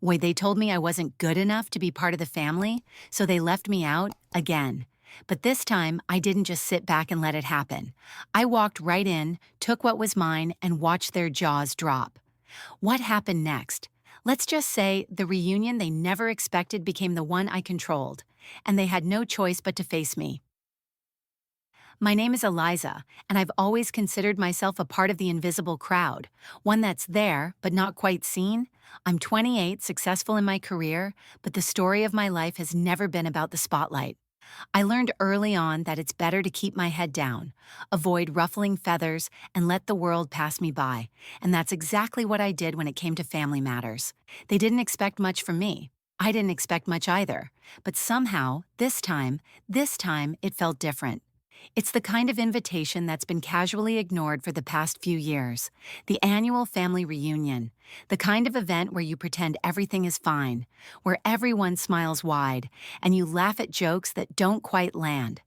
Why they told me I wasn't good enough to be part of the family, so they left me out again. But this time, I didn't just sit back and let it happen. I walked right in, took what was mine, and watched their jaws drop. What happened next? Let's just say the reunion they never expected became the one I controlled, and they had no choice but to face me. My name is Eliza, and I've always considered myself a part of the invisible crowd, one that's there, but not quite seen. I'm 28, successful in my career, but the story of my life has never been about the spotlight. I learned early on that it's better to keep my head down, avoid ruffling feathers, and let the world pass me by. And that's exactly what I did when it came to family matters. They didn't expect much from me. I didn't expect much either. But somehow, this time, it felt different. It's the kind of invitation that's been casually ignored for the past few years. The annual family reunion. The kind of event where you pretend everything is fine, where everyone smiles wide, and you laugh at jokes that don't quite land.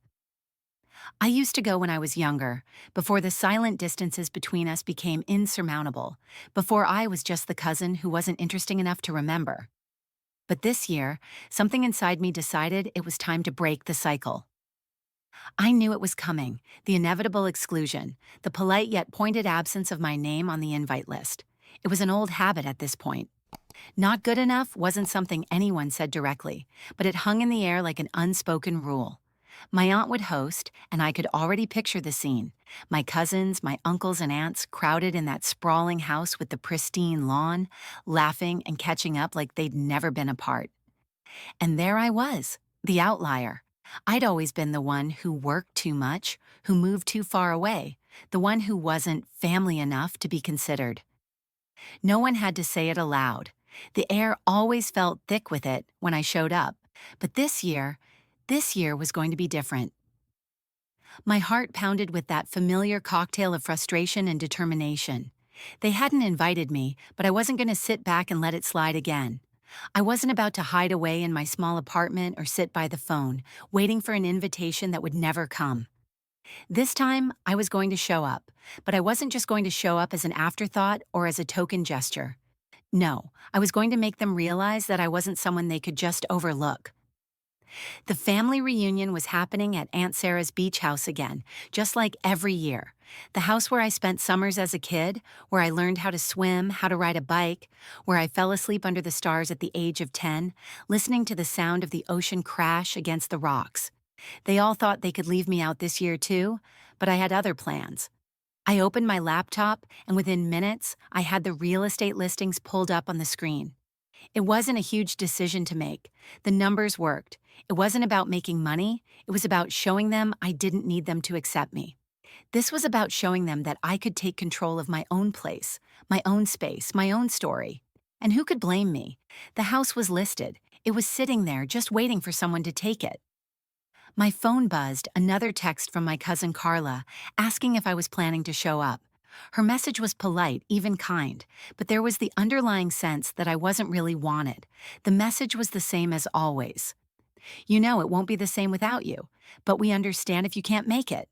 I used to go when I was younger, before the silent distances between us became insurmountable, before I was just the cousin who wasn't interesting enough to remember. But this year, something inside me decided it was time to break the cycle. I knew it was coming, the inevitable exclusion, the polite yet pointed absence of my name on the invite list. It was an old habit at this point. Not good enough wasn't something anyone said directly, but it hung in the air like an unspoken rule. My aunt would host, and I could already picture the scene. My cousins, my uncles and aunts crowded in that sprawling house with the pristine lawn, laughing and catching up like they'd never been apart. And there I was, the outlier. I'd always been the one who worked too much, who moved too far away, the one who wasn't family enough to be considered. No one had to say it aloud. The air always felt thick with it when I showed up. But this year was going to be different. My heart pounded with that familiar cocktail of frustration and determination. They hadn't invited me, but I wasn't going to sit back and let it slide again. I wasn't about to hide away in my small apartment or sit by the phone, waiting for an invitation that would never come. This time, I was going to show up, but I wasn't just going to show up as an afterthought or as a token gesture. No, I was going to make them realize that I wasn't someone they could just overlook. The family reunion was happening at Aunt Sarah's beach house again, just like every year. The house where I spent summers as a kid, where I learned how to swim, how to ride a bike, where I fell asleep under the stars at the age of 10, listening to the sound of the ocean crash against the rocks. They all thought they could leave me out this year too, but I had other plans. I opened my laptop, and within minutes, I had the real estate listings pulled up on the screen. It wasn't a huge decision to make. The numbers worked. It wasn't about making money. It was about showing them I didn't need them to accept me. This was about showing them that I could take control of my own place, my own space, my own story. And who could blame me? The house was listed. It was sitting there just waiting for someone to take it. My phone buzzed, another text from my cousin Carla, asking if I was planning to show up. Her message was polite, even kind, but there was the underlying sense that I wasn't really wanted. The message was the same as always. You know it won't be the same without you, but we understand if you can't make it.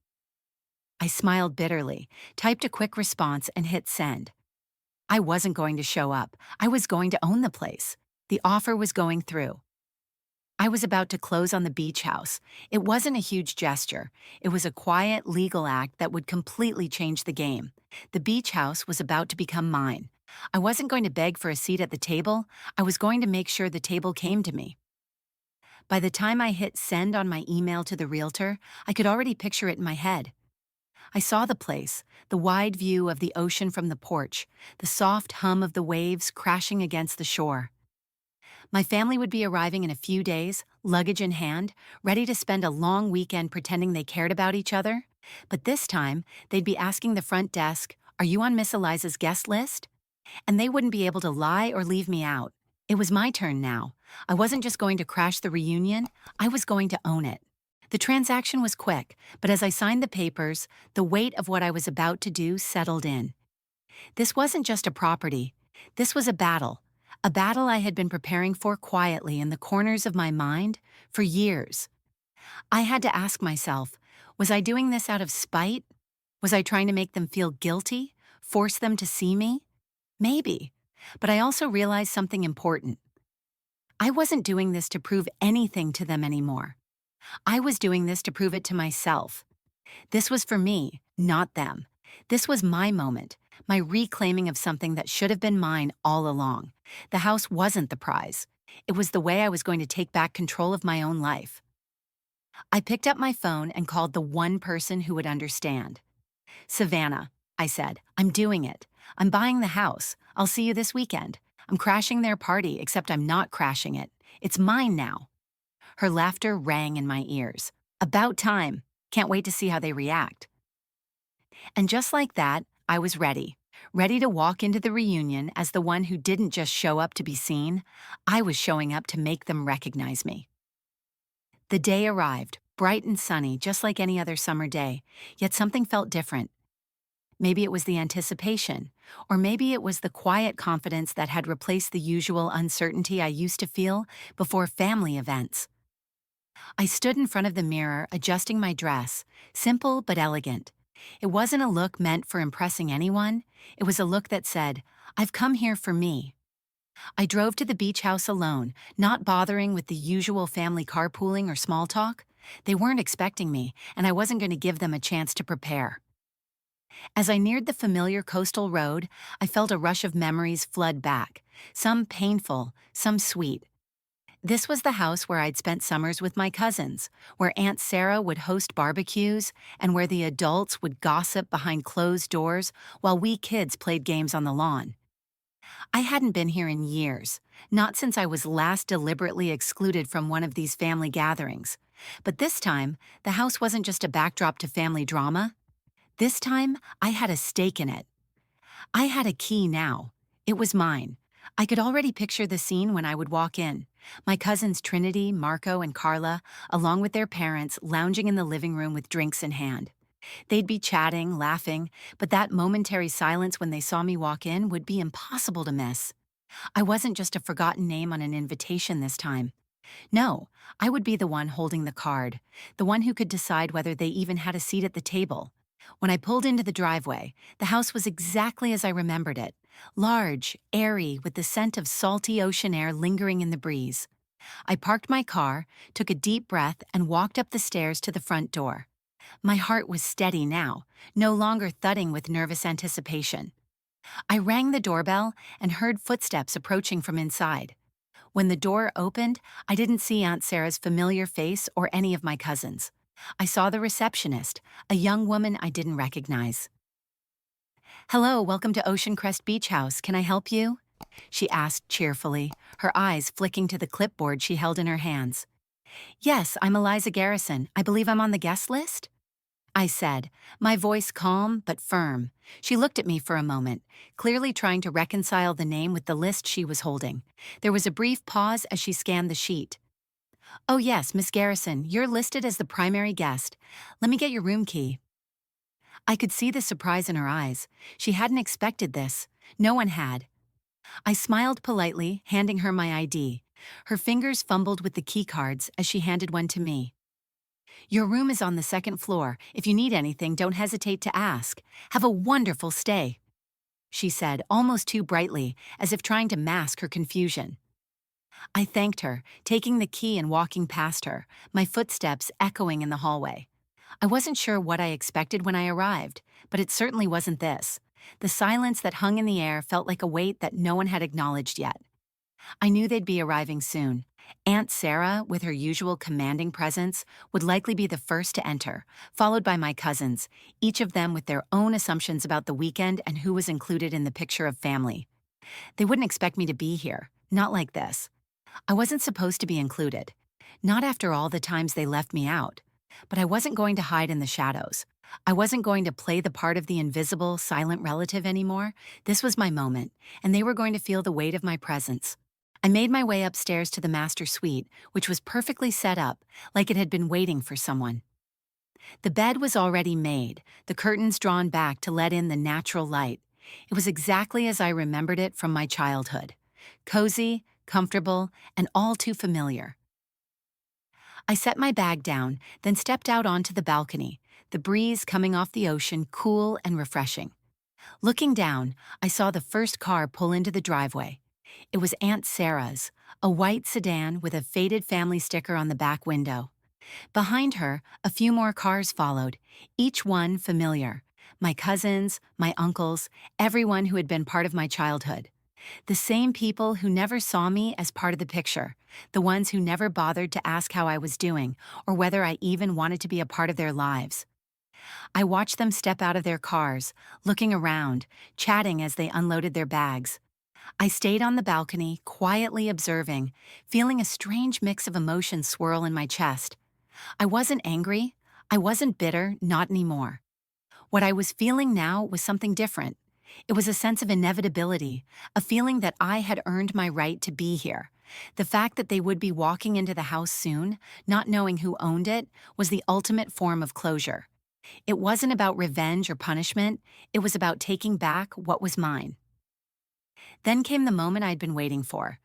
I smiled bitterly, typed a quick response, and hit send. I wasn't going to show up. I was going to own the place. The offer was going through. I was about to close on the beach house. It wasn't a huge gesture. It was a quiet, legal act that would completely change the game. The beach house was about to become mine. I wasn't going to beg for a seat at the table. I was going to make sure the table came to me. By the time I hit send on my email to the realtor, I could already picture it in my head. I saw the place, the wide view of the ocean from the porch, the soft hum of the waves crashing against the shore. My family would be arriving in a few days, luggage in hand, ready to spend a long weekend pretending they cared about each other. But this time, they'd be asking the front desk, "Are you on Miss Eliza's guest list?" And they wouldn't be able to lie or leave me out. It was my turn now. I wasn't just going to crash the reunion, I was going to own it. The transaction was quick, but as I signed the papers, the weight of what I was about to do settled in. This wasn't just a property. This was a battle I had been preparing for quietly in the corners of my mind for years. I had to ask myself, was I doing this out of spite? Was I trying to make them feel guilty? Force them to see me? Maybe. But I also realized something important. I wasn't doing this to prove anything to them anymore. I was doing this to prove it to myself. This was for me, not them. This was my moment, my reclaiming of something that should have been mine all along. The house wasn't the prize. It was the way I was going to take back control of my own life. I picked up my phone and called the one person who would understand. Savannah, I said, I'm doing it. I'm buying the house. I'll see you this weekend. I'm crashing their party, except I'm not crashing it. It's mine now. Her laughter rang in my ears. About time. Can't wait to see how they react. And just like that, I was ready. Ready to walk into the reunion as the one who didn't just show up to be seen. I was showing up to make them recognize me. The day arrived, bright and sunny, just like any other summer day, yet something felt different. Maybe it was the anticipation, or maybe it was the quiet confidence that had replaced the usual uncertainty I used to feel before family events. I stood in front of the mirror, adjusting my dress, simple but elegant. It wasn't a look meant for impressing anyone. It was a look that said, I've come here for me. I drove to the beach house alone, not bothering with the usual family carpooling or small talk. They weren't expecting me, and I wasn't going to give them a chance to prepare. As I neared the familiar coastal road, I felt a rush of memories flood back, some painful, some sweet. This was the house where I'd spent summers with my cousins, where Aunt Sarah would host barbecues, and where the adults would gossip behind closed doors while we kids played games on the lawn. I hadn't been here in years, not since I was last deliberately excluded from one of these family gatherings. But this time, the house wasn't just a backdrop to family drama. This time, I had a stake in it. I had a key now. It was mine. I could already picture the scene when I would walk in. My cousins Trinity, Marco, and Carla, along with their parents, lounging in the living room with drinks in hand. They'd be chatting, laughing, but that momentary silence when they saw me walk in would be impossible to miss. I wasn't just a forgotten name on an invitation this time. No, I would be the one holding the card, the one who could decide whether they even had a seat at the table. When I pulled into the driveway, the house was exactly as I remembered it. Large, airy, with the scent of salty ocean air lingering in the breeze. I parked my car, took a deep breath, and walked up the stairs to the front door. My heart was steady now, no longer thudding with nervous anticipation. I rang the doorbell and heard footsteps approaching from inside. When the door opened, I didn't see Aunt Sarah's familiar face or any of my cousins. I saw the receptionist, a young woman I didn't recognize. "Hello, welcome to Ocean Crest Beach House. Can I help you?" she asked cheerfully, her eyes flicking to the clipboard she held in her hands. "Yes, I'm Eliza Garrison. I believe I'm on the guest list?" I said, my voice calm but firm. She looked at me for a moment, clearly trying to reconcile the name with the list she was holding. There was a brief pause as she scanned the sheet. "Oh yes, Miss Garrison, you're listed as the primary guest. Let me get your room key." I could see the surprise in her eyes. She hadn't expected this. No one had. I smiled politely, handing her my ID. Her fingers fumbled with the key cards as she handed one to me. "Your room is on the second floor. If you need anything, don't hesitate to ask. Have a wonderful stay," she said, almost too brightly, as if trying to mask her confusion. I thanked her, taking the key and walking past her, my footsteps echoing in the hallway. I wasn't sure what I expected when I arrived, but it certainly wasn't this. The silence that hung in the air felt like a weight that no one had acknowledged yet. I knew they'd be arriving soon. Aunt Sarah, with her usual commanding presence, would likely be the first to enter, followed by my cousins, each of them with their own assumptions about the weekend and who was included in the picture of family. They wouldn't expect me to be here, not like this. I wasn't supposed to be included. Not after all the times they left me out. But I wasn't going to hide in the shadows. I wasn't going to play the part of the invisible, silent relative anymore. This was my moment, and they were going to feel the weight of my presence. I made my way upstairs to the master suite, which was perfectly set up, like it had been waiting for someone. The bed was already made, the curtains drawn back to let in the natural light. It was exactly as I remembered it from my childhood. Cozy, comfortable, and all too familiar. I set my bag down, then stepped out onto the balcony, the breeze coming off the ocean cool and refreshing. Looking down, I saw the first car pull into the driveway. It was Aunt Sarah's, a white sedan with a faded family sticker on the back window. Behind her, a few more cars followed, each one familiar. My cousins, my uncles, everyone who had been part of my childhood. The same people who never saw me as part of the picture, the ones who never bothered to ask how I was doing or whether I even wanted to be a part of their lives. I watched them step out of their cars, looking around, chatting as they unloaded their bags. I stayed on the balcony, quietly observing, feeling a strange mix of emotions swirl in my chest. I wasn't angry. I wasn't bitter, not anymore. What I was feeling now was something different. It was a sense of inevitability, a feeling that I had earned my right to be here. The fact that they would be walking into the house soon, not knowing who owned it, was the ultimate form of closure. It wasn't about revenge or punishment, it was about taking back what was mine. Then came the moment I'd been waiting for.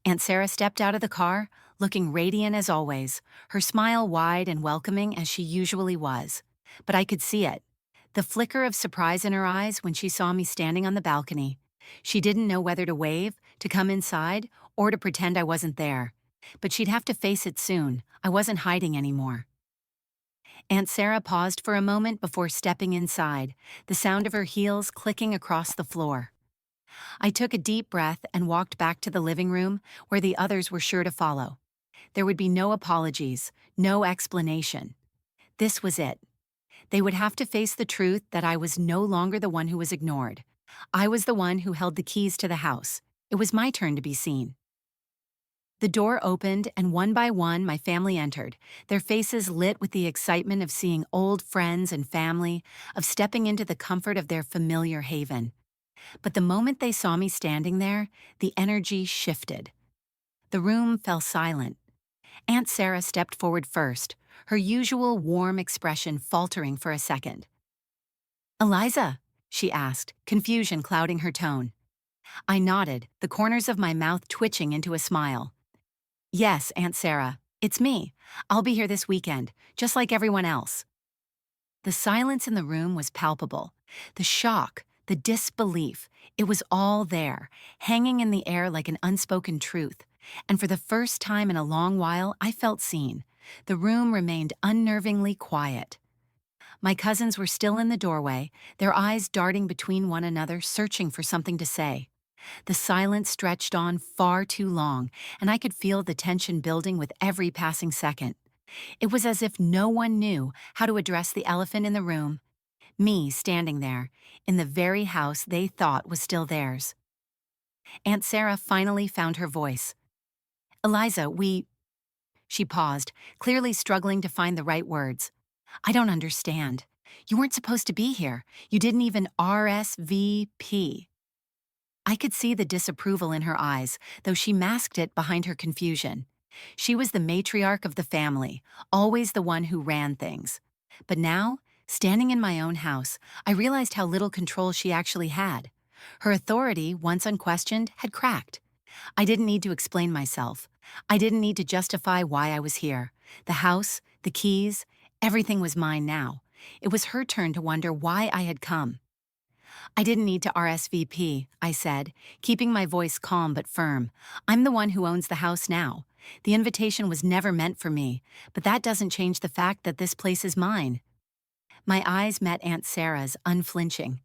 Aunt Sarah stepped out of the car, looking radiant as always, her smile wide and welcoming as she usually was. But I could see it. The flicker of surprise in her eyes when she saw me standing on the balcony. She didn't know whether to wave, to come inside, or to pretend I wasn't there. But she'd have to face it soon. I wasn't hiding anymore. Aunt Sarah paused for a moment before stepping inside, the sound of her heels clicking across the floor. I took a deep breath and walked back to the living room, where the others were sure to follow. There would be no apologies, no explanation. This was it. They would have to face the truth that I was no longer the one who was ignored. I was the one who held the keys to the house. It was my turn to be seen. The door opened, and one by one my family entered, their faces lit with the excitement of seeing old friends and family, of stepping into the comfort of their familiar haven. But the moment they saw me standing there, the energy shifted. The room fell silent. Aunt Sarah stepped forward first, her usual warm expression faltering for a second. "Eliza?" she asked, confusion clouding her tone. I nodded, the corners of my mouth twitching into a smile. "Yes, Aunt Sarah, it's me. I'll be here this weekend, just like everyone else." The silence in the room was palpable. The shock, the disbelief, it was all there, hanging in the air like an unspoken truth. And for the first time in a long while, I felt seen. The room remained unnervingly quiet. My cousins were still in the doorway, their eyes darting between one another, searching for something to say. The silence stretched on far too long, and I could feel the tension building with every passing second. It was as if no one knew how to address the elephant in the room. Me standing there, in the very house they thought was still theirs. Aunt Sarah finally found her voice. "Eliza, She paused, clearly struggling to find the right words. "I don't understand. You weren't supposed to be here. You didn't even RSVP." I could see the disapproval in her eyes, though she masked it behind her confusion. She was the matriarch of the family, always the one who ran things. But now, standing in my own house, I realized how little control she actually had. Her authority, once unquestioned, had cracked. I didn't need to explain myself. I didn't need to justify why I was here. The house, the keys, everything was mine now. It was her turn to wonder why I had come. "I didn't need to RSVP," I said, keeping my voice calm but firm. "I'm the one who owns the house now. The invitation was never meant for me, but that doesn't change the fact that this place is mine." My eyes met Aunt Sarah's, unflinching.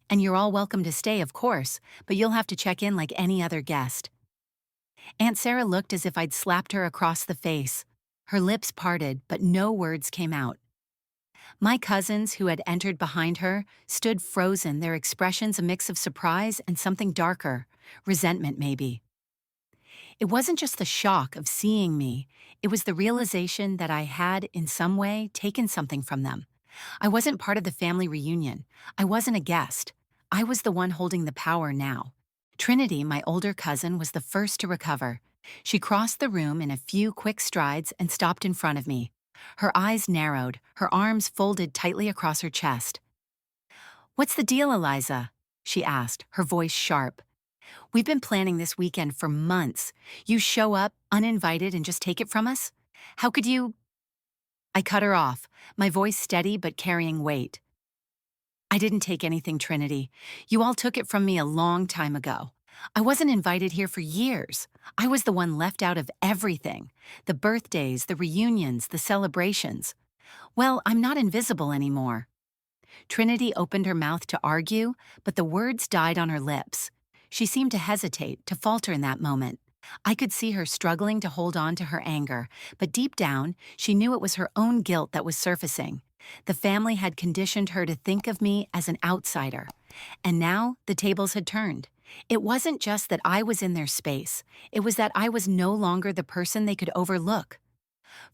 "And you're all welcome to stay, of course, but you'll have to check in like any other guest." Aunt Sarah looked as if I'd slapped her across the face. Her lips parted, but no words came out. My cousins, who had entered behind her, stood frozen, their expressions a mix of surprise and something darker, resentment maybe. It wasn't just the shock of seeing me, it was the realization that I had, in some way, taken something from them. I wasn't part of the family reunion. I wasn't a guest. I was the one holding the power now. Trinity, my older cousin, was the first to recover. She crossed the room in a few quick strides and stopped in front of me. Her eyes narrowed, her arms folded tightly across her chest. "What's the deal, Eliza?" she asked, her voice sharp. "We've been planning this weekend for months. You show up, uninvited, and just take it from us? How could you—" I cut her off, my voice steady but carrying weight. "I didn't take anything, Trinity. You all took it from me a long time ago. I wasn't invited here for years. I was the one left out of everything: the birthdays, the reunions, the celebrations. Well, I'm not invisible anymore. Trinity opened her mouth to argue, but the words died on her lips. She seemed to hesitate, to falter in that moment. I could see her struggling to hold on to her anger, but deep down, she knew it was her own guilt that was surfacing. The family had conditioned her to think of me as an outsider, and now the tables had turned. It wasn't just that I was in their space, it was that I was no longer the person they could overlook.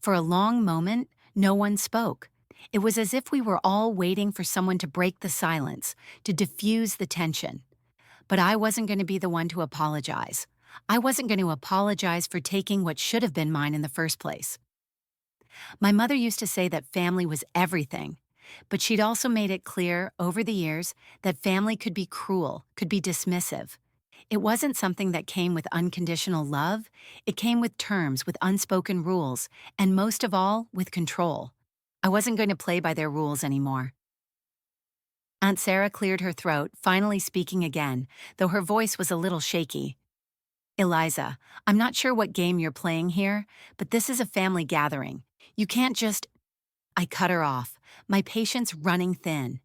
For a long moment, no one spoke. It was as if we were all waiting for someone to break the silence, to diffuse the tension. But I wasn't going to be the one to apologize. I wasn't going to apologize for taking what should have been mine in the first place. My mother used to say that family was everything, but she'd also made it clear over the years that family could be cruel, could be dismissive. It wasn't something that came with unconditional love, it came with terms, with unspoken rules, and most of all, with control. I wasn't going to play by their rules anymore. Aunt Sarah cleared her throat, finally speaking again, though her voice was a little shaky. Eliza, I'm not sure what game you're playing here, but this is a family gathering. You can't just— I cut her off, my patience running thin.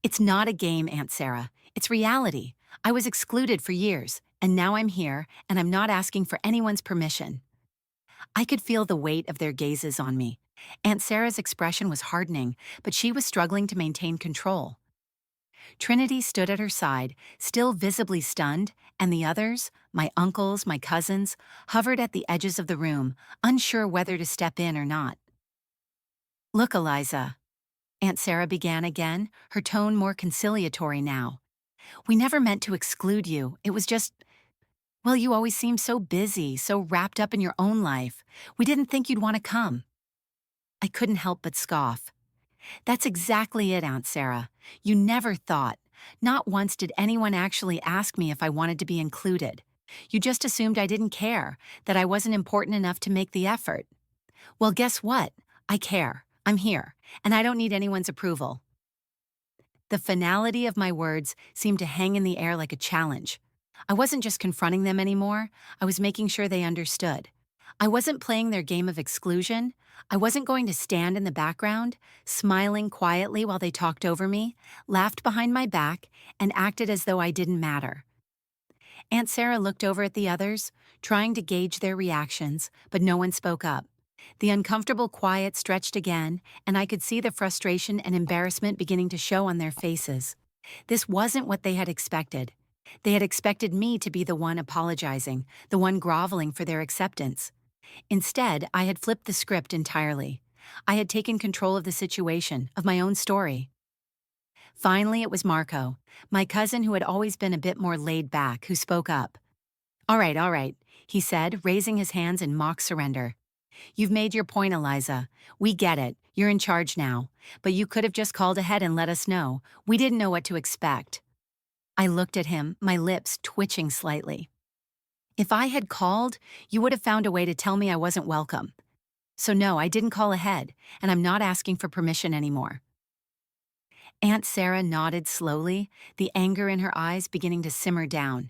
It's not a game, Aunt Sarah. It's reality. I was excluded for years, and now I'm here, and I'm not asking for anyone's permission. I could feel the weight of their gazes on me. Aunt Sarah's expression was hardening, but she was struggling to maintain control. Trinity stood at her side, still visibly stunned, and the others, my uncles, my cousins, hovered at the edges of the room, unsure whether to step in or not. Look, Eliza, Aunt Sarah began again, her tone more conciliatory now. We never meant to exclude you. It was just— well, you always seemed so busy, so wrapped up in your own life. We didn't think you'd want to come. I couldn't help but scoff. That's exactly it, Aunt Sarah. You never thought. Not once did anyone actually ask me if I wanted to be included. You just assumed I didn't care, that I wasn't important enough to make the effort. Well, guess what? I care. I'm here, and I don't need anyone's approval. The finality of my words seemed to hang in the air like a challenge. I wasn't just confronting them anymore, I was making sure they understood. I wasn't playing their game of exclusion. I wasn't going to stand in the background, smiling quietly while they talked over me, laughed behind my back, and acted as though I didn't matter. Aunt Sarah looked over at the others, trying to gauge their reactions, but no one spoke up. The uncomfortable quiet stretched again, and I could see the frustration and embarrassment beginning to show on their faces. This wasn't what they had expected. They had expected me to be the one apologizing, the one groveling for their acceptance. Instead, I had flipped the script entirely. I had taken control of the situation, of my own story. Finally, it was Marco, my cousin who had always been a bit more laid back, who spoke up. All right, he said, raising his hands in mock surrender. You've made your point, Eliza. We get it. You're in charge now. But you could have just called ahead and let us know. We didn't know what to expect. I looked at him, my lips twitching slightly. If I had called, you would have found a way to tell me I wasn't welcome. So no, I didn't call ahead, and I'm not asking for permission anymore. Aunt Sarah nodded slowly, the anger in her eyes beginning to simmer down.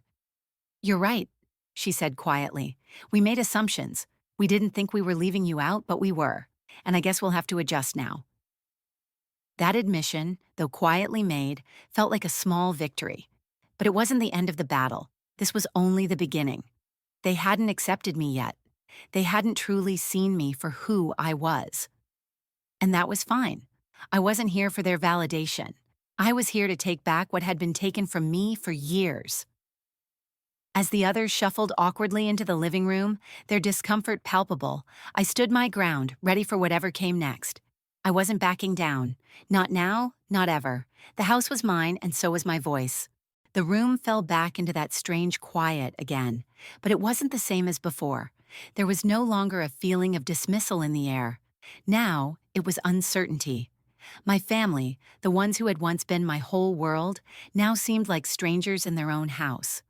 You're right, she said quietly. We made assumptions. We didn't think we were leaving you out, but we were. And I guess we'll have to adjust now. That admission, though quietly made, felt like a small victory. But it wasn't the end of the battle. This was only the beginning. They hadn't accepted me yet. They hadn't truly seen me for who I was. And that was fine. I wasn't here for their validation. I was here to take back what had been taken from me for years. As the others shuffled awkwardly into the living room, their discomfort palpable, I stood my ground, ready for whatever came next. I wasn't backing down. Not now, not ever. The house was mine, and so was my voice. The room fell back into that strange quiet again, but it wasn't the same as before. There was no longer a feeling of dismissal in the air. Now, it was uncertainty. My family, the ones who had once been my whole world, now seemed like strangers in their own house.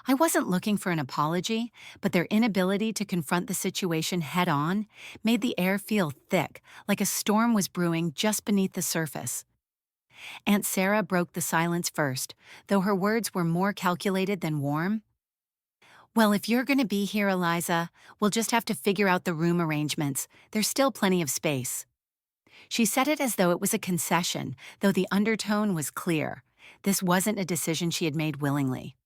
I wasn't looking for an apology, but their inability to confront the situation head-on made the air feel thick, like a storm was brewing just beneath the surface. Aunt Sarah broke the silence first, though her words were more calculated than warm. Well, if you're going to be here, Eliza, we'll just have to figure out the room arrangements. There's still plenty of space. She said it as though it was a concession, though the undertone was clear. This wasn't a decision she had made willingly.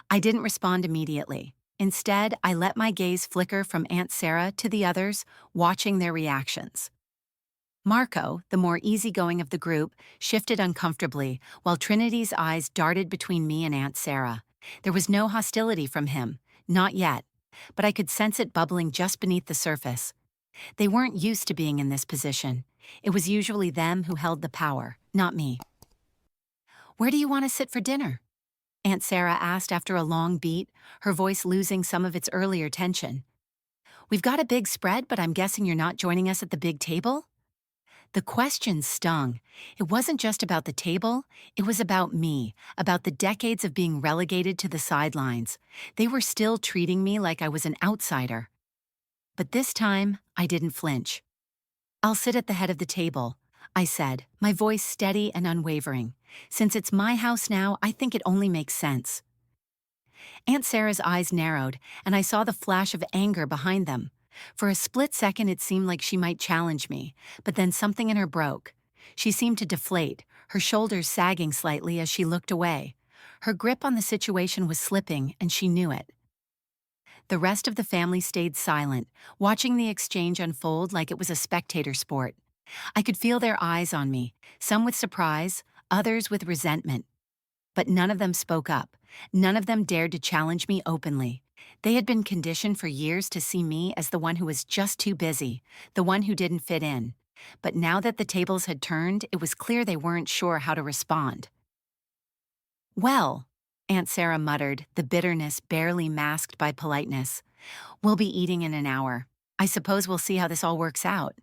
I didn't respond immediately. Instead, I let my gaze flicker from Aunt Sarah to the others, watching their reactions. Marco, the more easygoing of the group, shifted uncomfortably, while Trinity's eyes darted between me and Aunt Sarah. There was no hostility from him, not yet, but I could sense it bubbling just beneath the surface. They weren't used to being in this position. It was usually them who held the power, not me. "Where do you want to sit for dinner?" Aunt Sarah asked after a long beat, her voice losing some of its earlier tension. "We've got a big spread, but I'm guessing you're not joining us at the big table?" The question stung. It wasn't just about the table, it was about me, about the decades of being relegated to the sidelines. They were still treating me like I was an outsider. But this time, I didn't flinch. "I'll sit at the head of the table," I said, my voice steady and unwavering. "Since it's my house now, I think it only makes sense." Aunt Sarah's eyes narrowed, and I saw the flash of anger behind them. For a split second, it seemed like she might challenge me, but then something in her broke. She seemed to deflate, her shoulders sagging slightly as she looked away. Her grip on the situation was slipping, and she knew it. The rest of the family stayed silent, watching the exchange unfold like it was a spectator sport. I could feel their eyes on me, some with surprise, others with resentment. But none of them spoke up. None of them dared to challenge me openly. They had been conditioned for years to see me as the one who was just too busy, the one who didn't fit in. But now that the tables had turned, it was clear they weren't sure how to respond. "Well," Aunt Sarah muttered, the bitterness barely masked by politeness, "we'll be eating in an hour. I suppose we'll see how this all works out."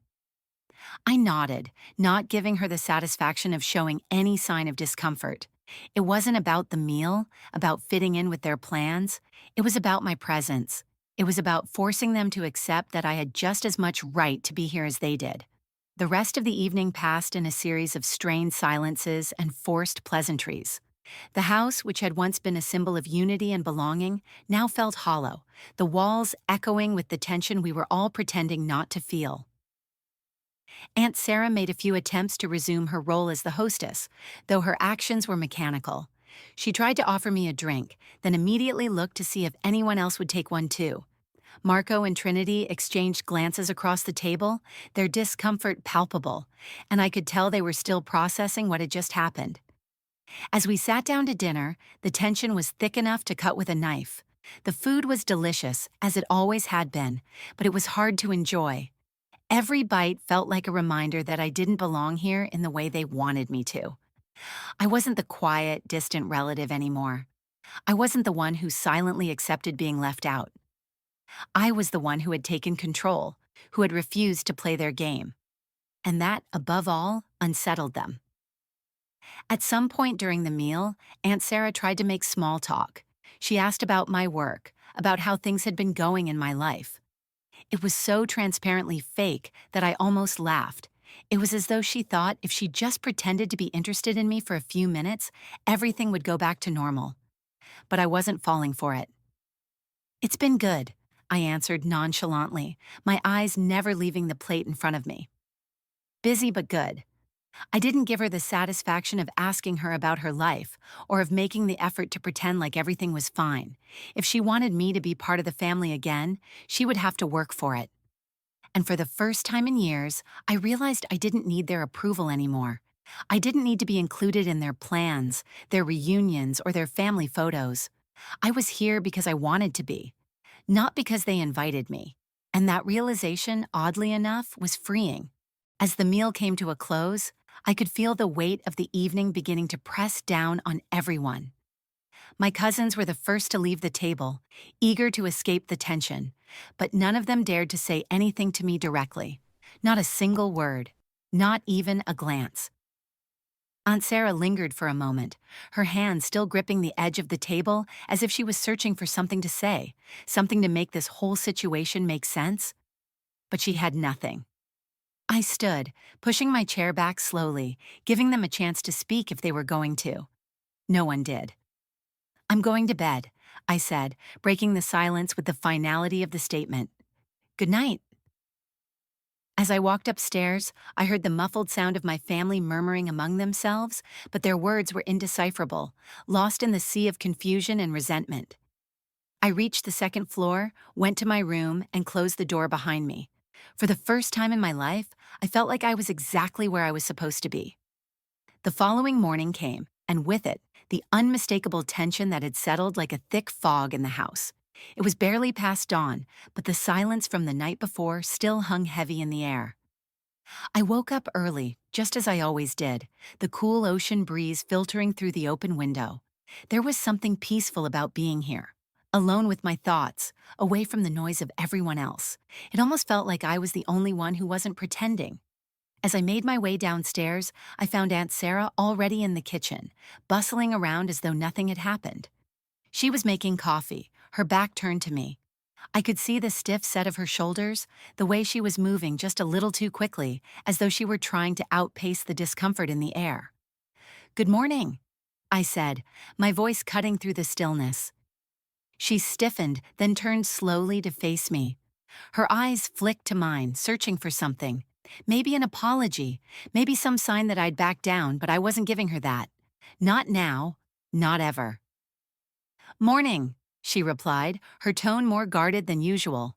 I nodded, not giving her the satisfaction of showing any sign of discomfort. It wasn't about the meal, about fitting in with their plans. It was about my presence. It was about forcing them to accept that I had just as much right to be here as they did. The rest of the evening passed in a series of strained silences and forced pleasantries. The house, which had once been a symbol of unity and belonging, now felt hollow, the walls echoing with the tension we were all pretending not to feel. Aunt Sarah made a few attempts to resume her role as the hostess, though her actions were mechanical. She tried to offer me a drink, then immediately looked to see if anyone else would take one too. Marco and Trinity exchanged glances across the table, their discomfort palpable, and I could tell they were still processing what had just happened. As we sat down to dinner, the tension was thick enough to cut with a knife. The food was delicious, as it always had been, but it was hard to enjoy. Every bite felt like a reminder that I didn't belong here in the way they wanted me to. I wasn't the quiet, distant relative anymore. I wasn't the one who silently accepted being left out. I was the one who had taken control, who had refused to play their game. And that, above all, unsettled them. At some point during the meal, Aunt Sarah tried to make small talk. She asked about my work, about how things had been going in my life. It was so transparently fake that I almost laughed. It was as though she thought if she just pretended to be interested in me for a few minutes, everything would go back to normal. But I wasn't falling for it. "It's been good," I answered nonchalantly, my eyes never leaving the plate in front of me. "Busy but good." I didn't give her the satisfaction of asking her about her life, or of making the effort to pretend like everything was fine. If she wanted me to be part of the family again, she would have to work for it. And for the first time in years, I realized I didn't need their approval anymore. I didn't need to be included in their plans, their reunions, or their family photos. I was here because I wanted to be, not because they invited me. And that realization, oddly enough, was freeing. As the meal came to a close, I could feel the weight of the evening beginning to press down on everyone. My cousins were the first to leave the table, eager to escape the tension, but none of them dared to say anything to me directly. Not a single word, not even a glance. Aunt Sarah lingered for a moment, her hand still gripping the edge of the table as if she was searching for something to say, something to make this whole situation make sense. But she had nothing. I stood, pushing my chair back slowly, giving them a chance to speak if they were going to. No one did. I'm going to bed, I said, breaking the silence with the finality of the statement. Good night. As I walked upstairs, I heard the muffled sound of my family murmuring among themselves, but their words were indecipherable, lost in the sea of confusion and resentment. I reached the second floor, went to my room, and closed the door behind me. For the first time in my life, I felt like I was exactly where I was supposed to be. The following morning came, and with it, the unmistakable tension that had settled like a thick fog in the house. It was barely past dawn, but the silence from the night before still hung heavy in the air. I woke up early, just as I always did, the cool ocean breeze filtering through the open window. There was something peaceful about being here, alone with my thoughts, away from the noise of everyone else. It almost felt like I was the only one who wasn't pretending. As I made my way downstairs, I found Aunt Sarah already in the kitchen, bustling around as though nothing had happened. She was making coffee, her back turned to me. I could see the stiff set of her shoulders, the way she was moving just a little too quickly, as though she were trying to outpace the discomfort in the air. "Good morning," I said, my voice cutting through the stillness. She stiffened, then turned slowly to face me. Her eyes flicked to mine, searching for something. Maybe an apology, maybe some sign that I'd back down, but I wasn't giving her that. Not now, not ever. "Morning," she replied, her tone more guarded than usual.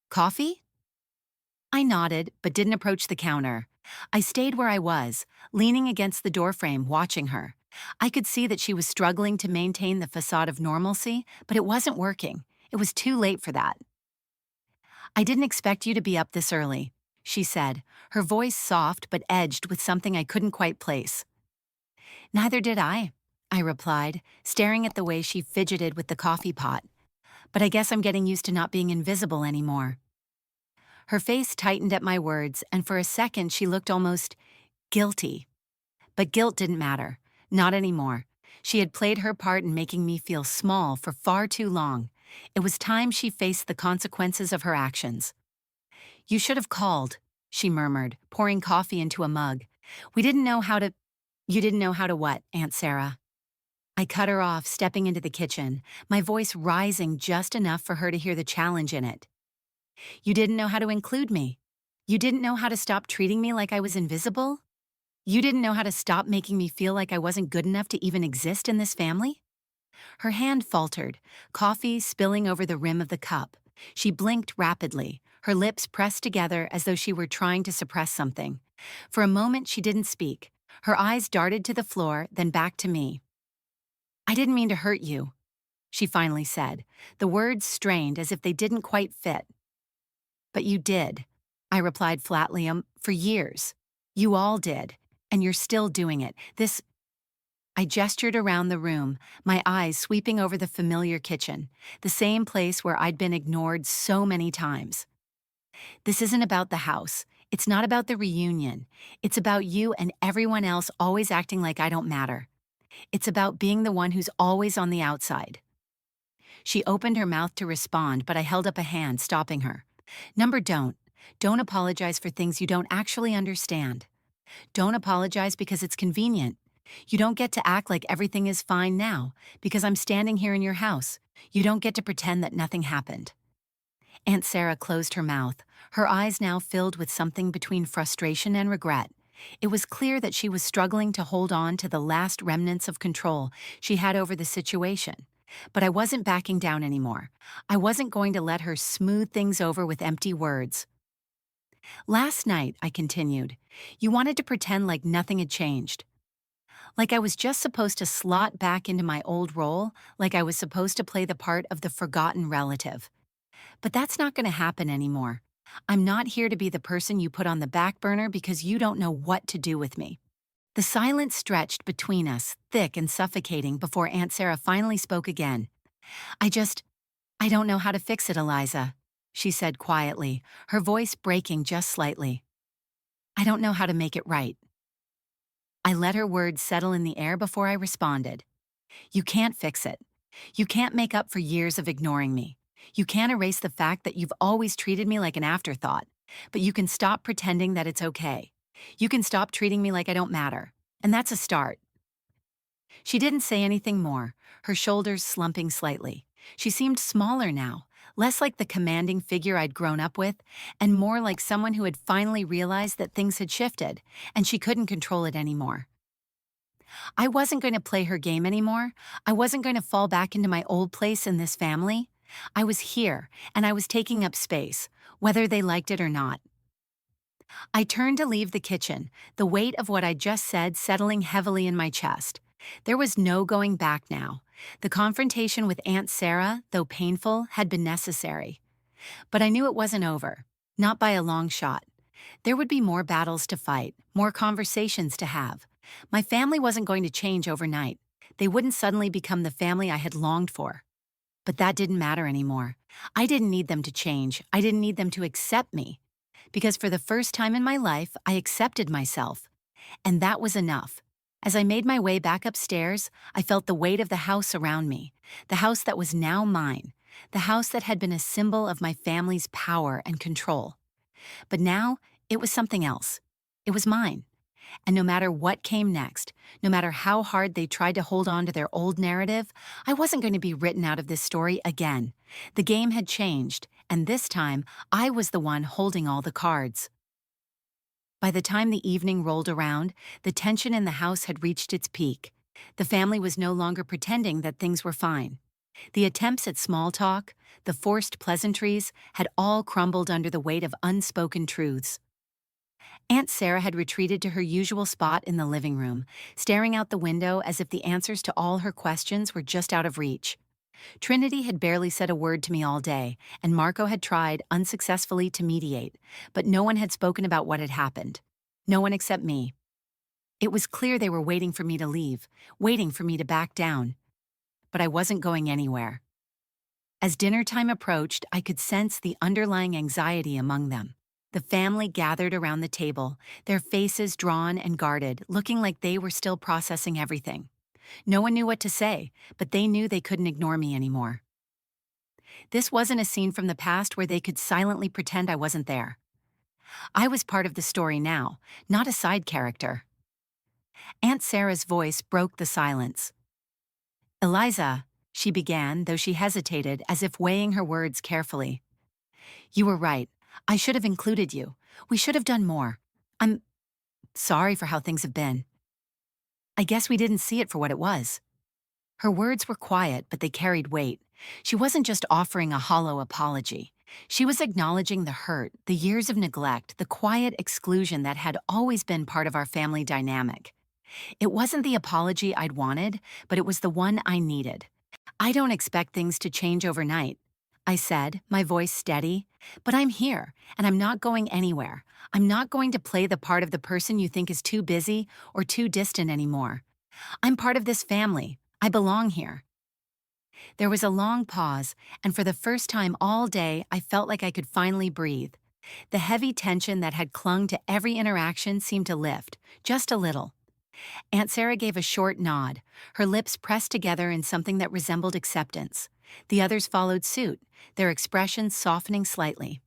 "Coffee?" I nodded, but didn't approach the counter. I stayed where I was, leaning against the doorframe, watching her. I could see that she was struggling to maintain the facade of normalcy, but it wasn't working. It was too late for that. "I didn't expect you to be up this early," she said, her voice soft but edged with something I couldn't quite place. "Neither did I replied, staring at the way she fidgeted with the coffee pot. "But I guess I'm getting used to not being invisible anymore." Her face tightened at my words, and for a second she looked almost guilty. But guilt didn't matter. Not anymore. She had played her part in making me feel small for far too long. It was time she faced the consequences of her actions. "You should have called," she murmured, pouring coffee into a mug. "We didn't know how to—" "You didn't know how to what, Aunt Sarah?" I cut her off, stepping into the kitchen, my voice rising just enough for her to hear the challenge in it. "You didn't know how to include me. You didn't know how to stop treating me like I was invisible? You didn't know how to stop making me feel like I wasn't good enough to even exist in this family?" Her hand faltered, coffee spilling over the rim of the cup. She blinked rapidly, her lips pressed together as though she were trying to suppress something. For a moment she didn't speak. Her eyes darted to the floor, then back to me. "I didn't mean to hurt you," she finally said, the words strained as if they didn't quite fit. "But you did," I replied flatly, "for years. You all did, and you're still doing it. This—" I gestured around the room, my eyes sweeping over the familiar kitchen, the same place where I'd been ignored so many times. "This isn't about the house. It's not about the reunion. It's about you and everyone else always acting like I don't matter. It's about being the one who's always on the outside." She opened her mouth to respond, but I held up a hand, stopping her. "Number don't. Don't apologize for things you don't actually understand. Don't apologize because it's convenient. You don't get to act like everything is fine now, because I'm standing here in your house. You don't get to pretend that nothing happened." Aunt Sarah closed her mouth, her eyes now filled with something between frustration and regret. It was clear that she was struggling to hold on to the last remnants of control she had over the situation. But I wasn't backing down anymore. I wasn't going to let her smooth things over with empty words. "Last night," I continued, "you wanted to pretend like nothing had changed. Like I was just supposed to slot back into my old role, like I was supposed to play the part of the forgotten relative. But that's not going to happen anymore. I'm not here to be the person you put on the back burner because you don't know what to do with me." The silence stretched between us, thick and suffocating, before Aunt Sarah finally spoke again. I don't know how to fix it, Eliza," she said quietly, her voice breaking just slightly. "I don't know how to make it right." I let her words settle in the air before I responded. "You can't fix it. You can't make up for years of ignoring me. You can't erase the fact that you've always treated me like an afterthought. but you can stop pretending that it's okay. You can stop treating me like I don't matter. And that's a start. She didn't say anything more, her shoulders slumping slightly. She seemed smaller now, less like the commanding figure I'd grown up with, and more like someone who had finally realized that things had shifted, and she couldn't control it anymore. I wasn't going to play her game anymore. I wasn't going to fall back into my old place in this family. I was here, and I was taking up space, whether they liked it or not. I turned to leave the kitchen, the weight of what I'd just said settling heavily in my chest. There was no going back now. The confrontation with Aunt Sarah, though painful, had been necessary. But I knew it wasn't over. Not by a long shot. There would be more battles to fight, more conversations to have. My family wasn't going to change overnight. They wouldn't suddenly become the family I had longed for. But that didn't matter anymore. I didn't need them to change. I didn't need them to accept me. Because for the first time in my life, I accepted myself. And that was enough. As I made my way back upstairs, I felt the weight of the house around me, the house that was now mine, the house that had been a symbol of my family's power and control. But now, it was something else. It was mine. And no matter what came next, no matter how hard they tried to hold on to their old narrative, I wasn't going to be written out of this story again. The game had changed, and this time, I was the one holding all the cards. By the time the evening rolled around, the tension in the house had reached its peak. The family was no longer pretending that things were fine. The attempts at small talk, the forced pleasantries, had all crumbled under the weight of unspoken truths. Aunt Sarah had retreated to her usual spot in the living room, staring out the window as if the answers to all her questions were just out of reach. Trinity had barely said a word to me all day, and Marco had tried, unsuccessfully, to mediate, but no one had spoken about what had happened. No one except me. It was clear they were waiting for me to leave, waiting for me to back down. But I wasn't going anywhere. As dinner time approached, I could sense the underlying anxiety among them. The family gathered around the table, their faces drawn and guarded, looking like they were still processing everything. No one knew what to say, but they knew they couldn't ignore me anymore. This wasn't a scene from the past where they could silently pretend I wasn't there. I was part of the story now, not a side character. Aunt Sarah's voice broke the silence. "Eliza," she began, though she hesitated, as if weighing her words carefully. "You were right. I should have included you. We should have done more. I'm sorry for how things have been. I guess we didn't see it for what it was." Her words were quiet, but they carried weight. She wasn't just offering a hollow apology. She was acknowledging the hurt, the years of neglect, the quiet exclusion that had always been part of our family dynamic. It wasn't the apology I'd wanted, but it was the one I needed. "I don't expect things to change overnight," I said, my voice steady. "But I'm here, and I'm not going anywhere. I'm not going to play the part of the person you think is too busy or too distant anymore. I'm part of this family. I belong here." There was a long pause, and for the first time all day, I felt like I could finally breathe. The heavy tension that had clung to every interaction seemed to lift, just a little. Aunt Sarah gave a short nod, her lips pressed together in something that resembled acceptance. The others followed suit, their expressions softening slightly.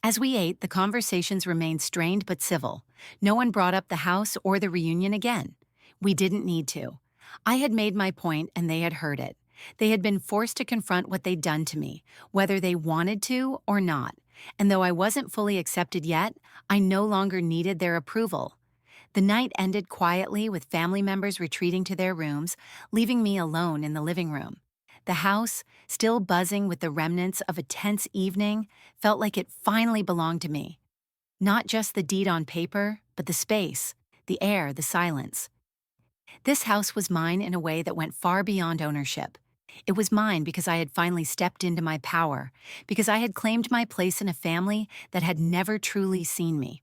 As we ate, the conversations remained strained but civil. No one brought up the house or the reunion again. We didn't need to. I had made my point and they had heard it. They had been forced to confront what they'd done to me, whether they wanted to or not. And though I wasn't fully accepted yet, I no longer needed their approval. The night ended quietly with family members retreating to their rooms, leaving me alone in the living room. The house, still buzzing with the remnants of a tense evening, felt like it finally belonged to me. Not just the deed on paper, but the space, the air, the silence. This house was mine in a way that went far beyond ownership. It was mine because I had finally stepped into my power, because I had claimed my place in a family that had never truly seen me.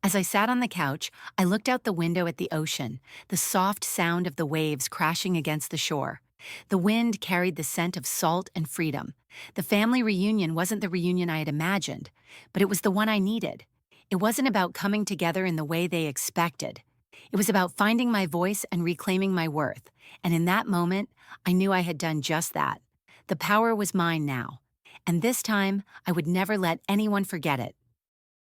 As I sat on the couch, I looked out the window at the ocean, the soft sound of the waves crashing against the shore. The wind carried the scent of salt and freedom. The family reunion wasn't the reunion I had imagined, but it was the one I needed. It wasn't about coming together in the way they expected. It was about finding my voice and reclaiming my worth, and in that moment, I knew I had done just that. The power was mine now, And this time, I would never let anyone forget it.